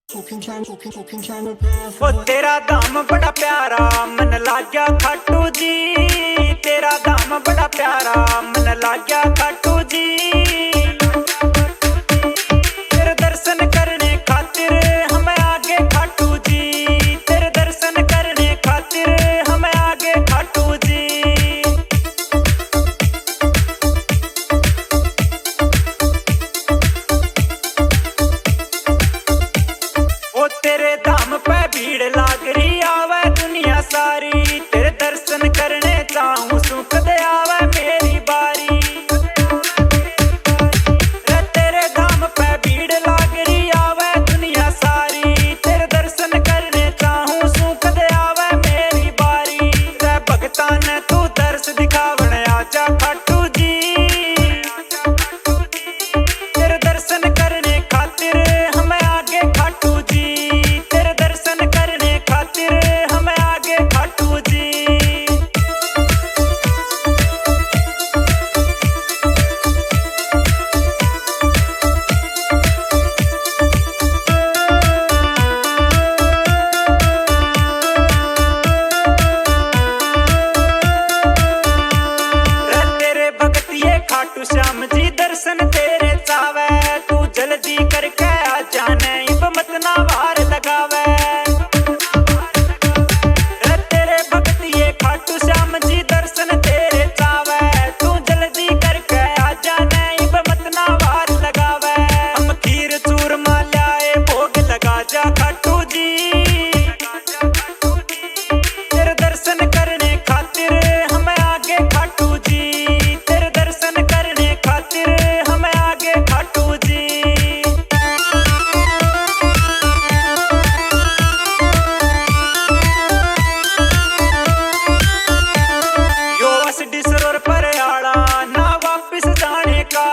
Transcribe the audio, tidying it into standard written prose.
ओ तेरा धाम बड़ा प्यारा मन लाग्या खाटू जी, तेरा धाम बड़ा प्यारा मन लाग्या खाटू जी। तेरे दर्शन करने खातिर हम आगे खाटू जी, तेरे दर्शन करने खातिर हम आगे खाटू जी। ओ तेरे धाम पे भीड़ लाग रही आवे दुनिया सारी, तेरे दर्शन करने चाहूं सू कदे आवे मेरी बारी। तेरे धाम पे भीड़ लाग रही आवे दुनिया सारी, तेरे दर्शन करने चाहूं सू कदे आवे मेरी बारी। रे भगतां ने तू दर्श दिखावण आजा खाटू जी, तेरे दर्शन करने खातिर हम आगे खाटू जी, तेरे दर्शन करने खातिर हम आगे खाटू जी। रे तेरे भगतिये खाटू श्याम जी दर्शन तेरे चावे, तू जल्दी करके आ जाने इब मत ना वार लगावे। रे तेरे भगतिये खाटू श्याम जी दर्शन तेरे चावे, तू जल्दी करके आ जाने इब मत ना वार लगावे। हम खीर चूरमा ल्याए भोग लगा जा खाटू जी, तेरे दर्शन करने खातिर हम आगे खाटू जी, तेरे दर्शन करने खातिर हम आगे खाटू जी। यो असडी सरोवर पर आड़ा ना वापिस जाने का।